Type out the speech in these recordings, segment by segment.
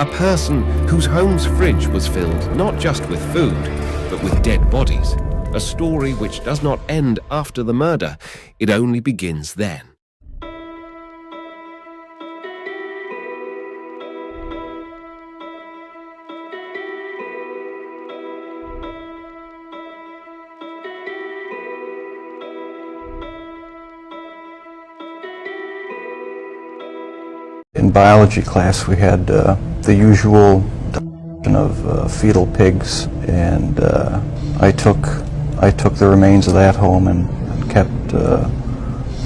A person whose home's fridge was filled not just with food, but with dead bodies. A story which does not end after the murder, it only begins then. In biology class we had the usual of fetal pigs, and I took the remains of that home and kept the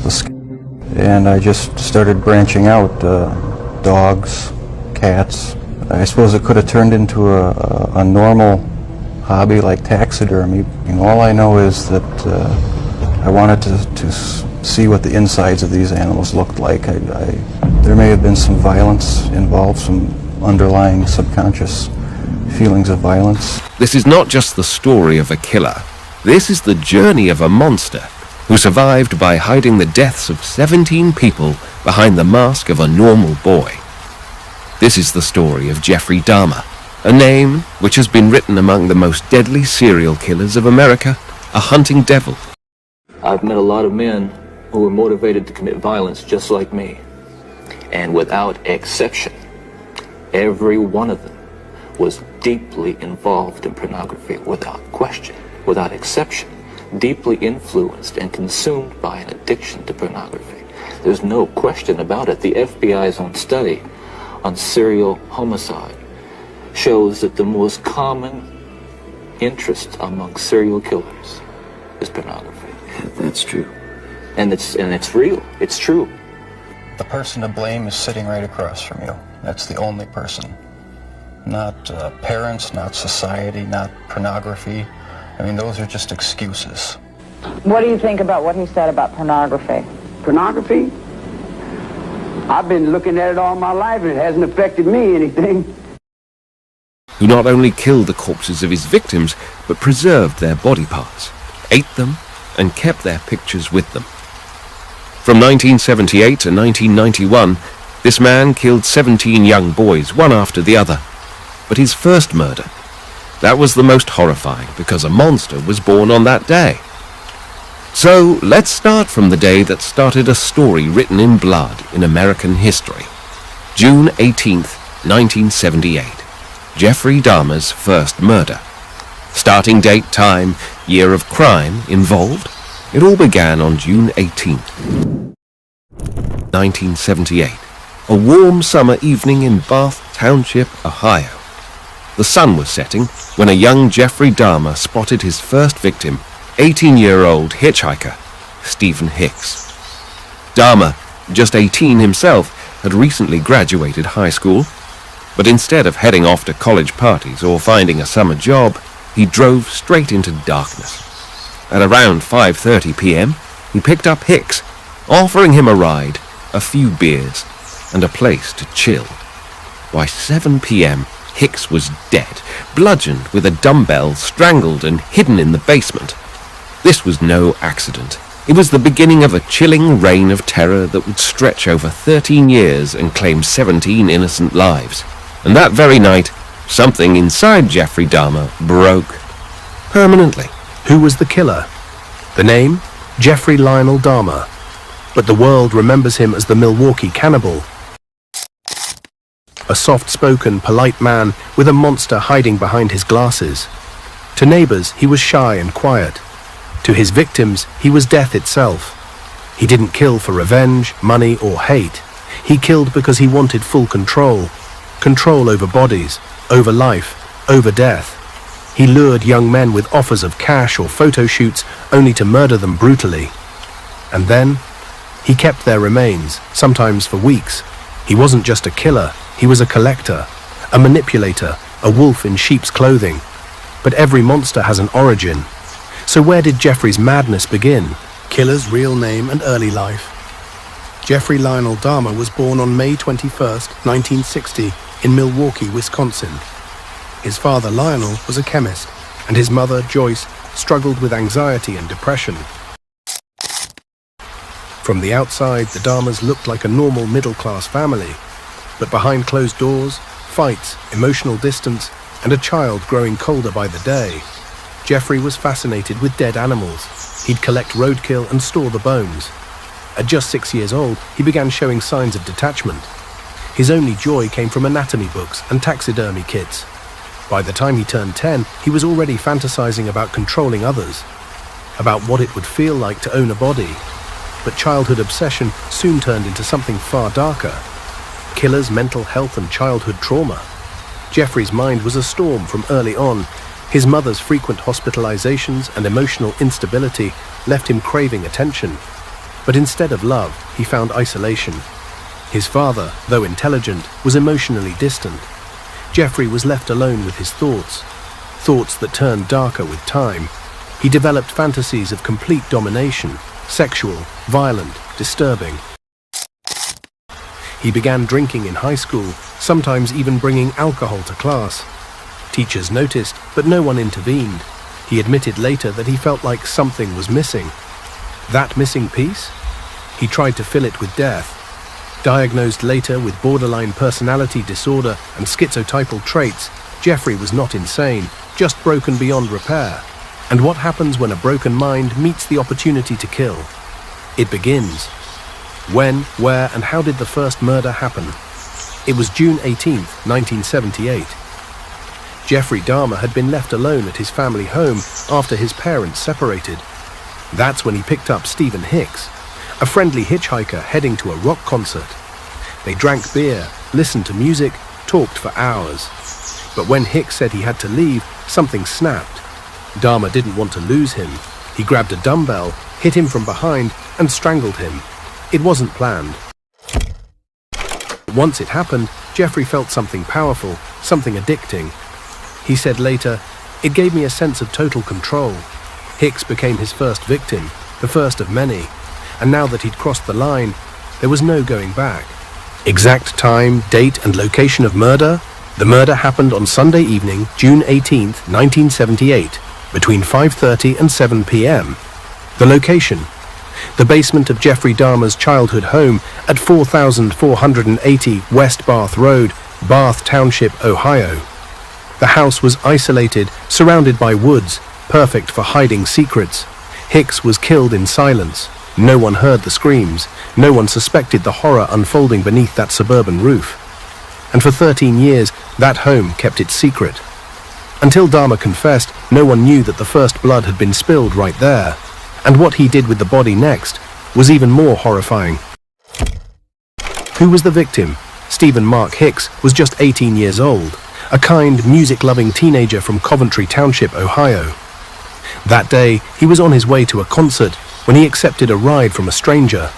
skin, and I just started branching out, dogs, cats. I suppose it could have turned into a normal hobby like taxidermy. And all I know is that I wanted to see what the insides of these animals looked like. There may have been some violence involved, some underlying subconscious feelings of violence. This is not just the story of a killer. This is the journey of a monster who survived by hiding the deaths of 17 people behind the mask of a normal boy. This is the story of Jeffrey Dahmer, a name which has been written among the most deadly serial killers of America, a hunting devil. I've met a lot of men who were motivated to commit violence just like me. And without exception, every one of them was deeply involved in pornography, without question, without exception, deeply influenced and consumed by an addiction to pornography. There's no question about it. The FBI's own study on serial homicide shows that the most common interest among serial killers is pornography. That's true. And it's real. It's true. The person to blame is sitting right across from you. That's the only person. Not parents, not society, not pornography. I mean, those are just excuses. What do you think about what he said about pornography? Pornography? I've been looking at it all my life and it hasn't affected me anything. Who not only killed the corpses of his victims, but preserved their body parts, ate them, and kept their pictures with them. From 1978 to 1991, this man killed 17 young boys, one after the other. But his first murder, that was the most horrifying because a monster was born on that day. So let's start from the day that started a story written in blood in American history. June 18th, 1978. Jeffrey Dahmer's first murder. Starting date, time, year of crime involved. It all began on June 18th, 1978, a warm summer evening in Bath Township, Ohio. The sun was setting when a young Jeffrey Dahmer spotted his first victim, 18-year-old hitchhiker, Stephen Hicks. Dahmer, just 18 himself, had recently graduated high school, but instead of heading off to college parties or finding a summer job, he drove straight into darkness. At around 5:30 p.m., he picked up Hicks, offering him a ride, a few beers, and a place to chill. By 7 p.m., Hicks was dead, bludgeoned with a dumbbell, strangled and hidden in the basement. This was no accident. It was the beginning of a chilling reign of terror that would stretch over 13 years and claim 17 innocent lives. And that very night, something inside Jeffrey Dahmer broke permanently. Who was the killer? The name? Jeffrey Lionel Dahmer. But the world remembers him as the Milwaukee Cannibal. A soft-spoken, polite man with a monster hiding behind his glasses. To neighbors, he was shy and quiet. To his victims, he was death itself. He didn't kill for revenge, money, or hate. He killed because he wanted full control. Control over bodies, over life, over death. He lured young men with offers of cash or photo shoots only to murder them brutally. And then, he kept their remains, sometimes for weeks. He wasn't just a killer, he was a collector, a manipulator, a wolf in sheep's clothing. But every monster has an origin. So where did Jeffrey's madness begin? Killer's real name and early life. Jeffrey Lionel Dahmer was born on May 21st, 1960, in Milwaukee, Wisconsin. His father, Lionel, was a chemist, and his mother, Joyce, struggled with anxiety and depression. From the outside, the Dahmers looked like a normal middle-class family, but behind closed doors, fights, emotional distance, and a child growing colder by the day. Jeffrey was fascinated with dead animals. He'd collect roadkill and store the bones. At just 6 years old, he began showing signs of detachment. His only joy came from anatomy books and taxidermy kits. By the time he turned 10, he was already fantasizing about controlling others, about what it would feel like to own a body. But childhood obsession soon turned into something far darker. Killers, mental health, and childhood trauma. Jeffrey's mind was a storm from early on. His mother's frequent hospitalizations and emotional instability left him craving attention. But instead of love, he found isolation. His father, though intelligent, was emotionally distant. Jeffrey was left alone with his thoughts that turned darker with time. He developed fantasies of complete domination, sexual, violent, disturbing. He began drinking in high school, sometimes even bringing alcohol to class. Teachers noticed, but no one intervened. He admitted later that he felt like something was missing. That missing piece? He tried to fill it with death. Diagnosed later with borderline personality disorder and schizotypal traits, Jeffrey was not insane, just broken beyond repair. And what happens when a broken mind meets the opportunity to kill? It begins. When, where, and how did the first murder happen? It was June 18th, 1978. Jeffrey Dahmer had been left alone at his family home after his parents separated. That's when he picked up Stephen Hicks, a friendly hitchhiker heading to a rock concert. They drank beer, listened to music, talked for hours. But when Hicks said he had to leave, something snapped. Dahmer didn't want to lose him. He grabbed a dumbbell, hit him from behind, and strangled him. It wasn't planned. Once it happened, Jeffrey felt something powerful, something addicting. He said later, "It gave me a sense of total control." Hicks became his first victim, the first of many. And now that he'd crossed the line, there was no going back. Exact time, date, and location of murder? The murder happened on Sunday evening, June 18th, 1978, between 5:30 and 7 p.m. The location? The basement of Jeffrey Dahmer's childhood home at 4480 West Bath Road, Bath Township, Ohio. The house was isolated, surrounded by woods, perfect for hiding secrets. Hicks was killed in silence. No one heard the screams. No one suspected the horror unfolding beneath that suburban roof. And for 13 years, that home kept its secret. Until Dahmer confessed, no one knew that the first blood had been spilled right there. And what he did with the body next was even more horrifying. Who was the victim? Stephen Mark Hicks was just 18 years old, a kind, music-loving teenager from Coventry Township, Ohio. That day, he was on his way to a concert when he accepted a ride from a stranger.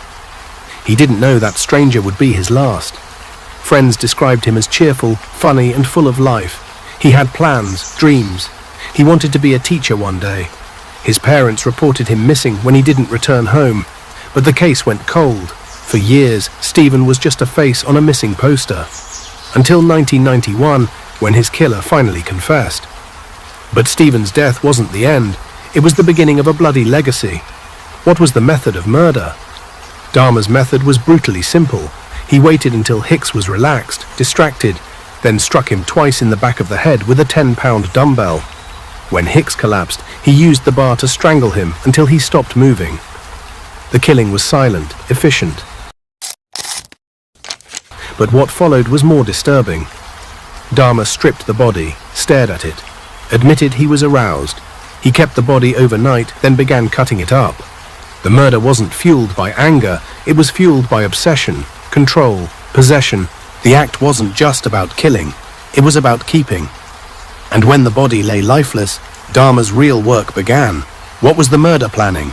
He didn't know that stranger would be his last. Friends described him as cheerful, funny, and full of life. He had plans, dreams. He wanted to be a teacher one day. His parents reported him missing when he didn't return home, but the case went cold. For years, Stephen was just a face on a missing poster. Until 1991, when his killer finally confessed. But Stephen's death wasn't the end. It was the beginning of a bloody legacy. What was the method of murder? Dahmer's method was brutally simple. He waited until Hicks was relaxed, distracted, then struck him twice in the back of the head with a 10-pound dumbbell. When Hicks collapsed, he used the bar to strangle him until he stopped moving. The killing was silent, efficient. But what followed was more disturbing. Dahmer stripped the body, stared at it, admitted he was aroused. He kept the body overnight, then began cutting it up. The murder wasn't fueled by anger, it was fueled by obsession, control, possession. The act wasn't just about killing, it was about keeping. And when the body lay lifeless, Dahmer's real work began. What was the murder planning?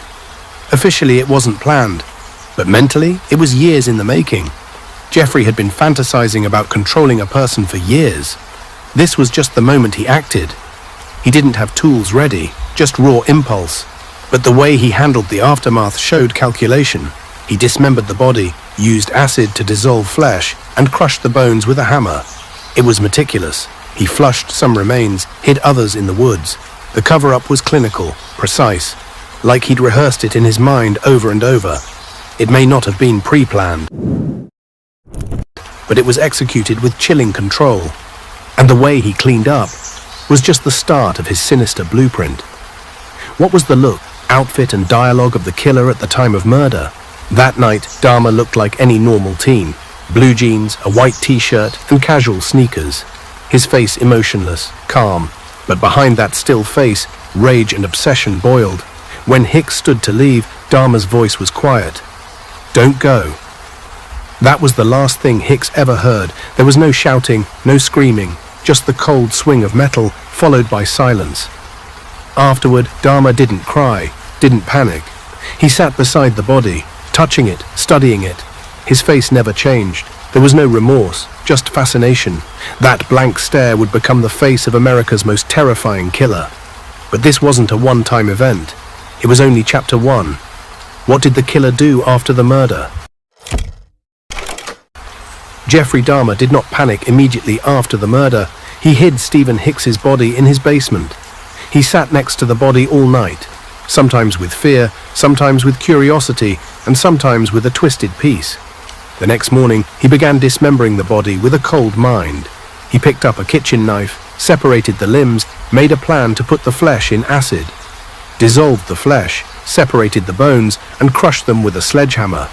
Officially, it wasn't planned, but mentally, it was years in the making. Jeffrey had been fantasizing about controlling a person for years. This was just the moment he acted. He didn't have tools ready, just raw impulse. But the way he handled the aftermath showed calculation. He dismembered the body, used acid to dissolve flesh, and crushed the bones with a hammer. It was meticulous. He flushed some remains, hid others in the woods. The cover-up was clinical, precise, like he'd rehearsed it in his mind over and over. It may not have been pre-planned, but it was executed with chilling control. And the way he cleaned up was just the start of his sinister blueprint. What was the look, outfit and dialogue of the killer at the time of murder? That night, Dahmer looked like any normal teen. Blue jeans, a white t-shirt and casual sneakers. His face emotionless, calm. But behind that still face, rage and obsession boiled. When Hicks stood to leave, Dahmer's voice was quiet. "Don't go." That was the last thing Hicks ever heard. There was no shouting, no screaming, just the cold swing of metal, followed by silence. Afterward, Dahmer didn't cry, didn't panic. He sat beside the body, touching it, studying it. His face never changed. There was no remorse, just fascination. That blank stare would become the face of America's most terrifying killer. But this wasn't a one-time event. It was only chapter 1. What did the killer do after the murder? Jeffrey Dahmer did not panic immediately after the murder. He hid Stephen Hicks's body in his basement. He sat next to the body all night, sometimes with fear, sometimes with curiosity, and sometimes with a twisted peace. The next morning, he began dismembering the body with a cold mind. He picked up a kitchen knife, separated the limbs, made a plan to put the flesh in acid, dissolved the flesh, separated the bones, and crushed them with a sledgehammer.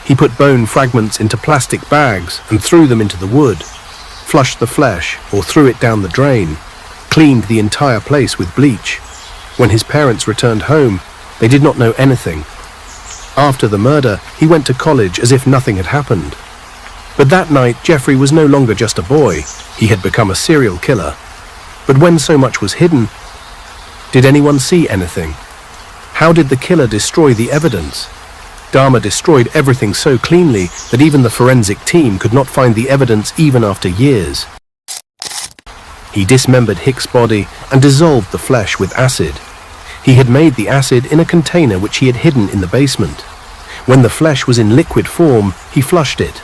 He put bone fragments into plastic bags and threw them into the wood, flushed the flesh or threw it down the drain, cleaned the entire place with bleach. When his parents returned home, they did not know anything. After the murder, he went to college as if nothing had happened. But that night, Jeffrey was no longer just a boy. He had become a serial killer. But when so much was hidden, did anyone see anything? How did the killer destroy the evidence? Dahmer destroyed everything so cleanly that even the forensic team could not find the evidence even after years. He dismembered Hick's body and dissolved the flesh with acid. He had made the acid in a container which he had hidden in the basement. When the flesh was in liquid form, he flushed it.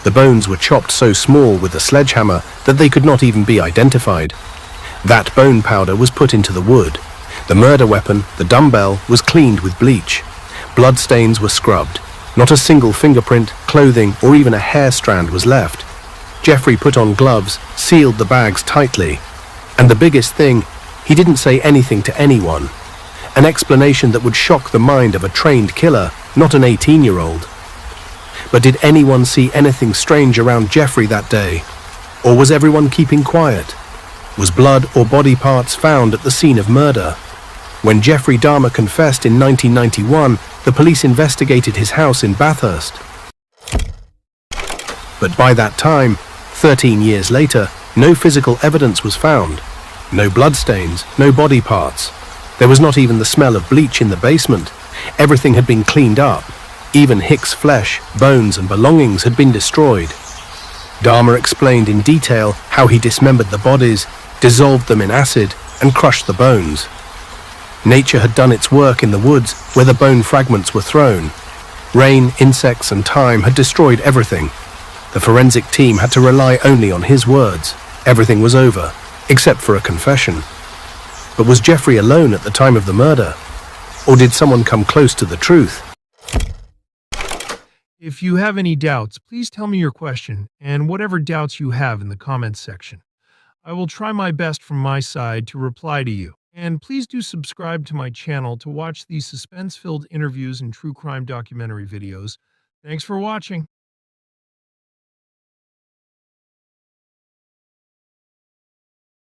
The bones were chopped so small with a sledgehammer that they could not even be identified. That bone powder was put into the wood. The murder weapon, the dumbbell, was cleaned with bleach. Blood stains were scrubbed. Not a single fingerprint, clothing, or even a hair strand was left. Jeffrey put on gloves, sealed the bags tightly. And the biggest thing, he didn't say anything to anyone. An explanation that would shock the mind of a trained killer, not an 18-year-old. But did anyone see anything strange around Jeffrey that day? Or was everyone keeping quiet? Was blood or body parts found at the scene of murder? When Jeffrey Dahmer confessed in 1991, the police investigated his house in Bathurst. But by that time, 13 years later, no physical evidence was found. No bloodstains, no body parts. There was not even the smell of bleach in the basement. Everything had been cleaned up. Even Hick's flesh, bones and belongings had been destroyed. Dahmer explained in detail how he dismembered the bodies, dissolved them in acid, and crushed the bones. Nature had done its work in the woods where the bone fragments were thrown. Rain, insects, and time had destroyed everything. The forensic team had to rely only on his words. Everything was over, except for a confession. But was Jeffrey alone at the time of the murder? Or did someone come close to the truth? If you have any doubts, please tell me your question and whatever doubts you have in the comments section. I will try my best from my side to reply to you. And please do subscribe to my channel to watch these suspense-filled interviews and true crime documentary videos. Thanks for watching.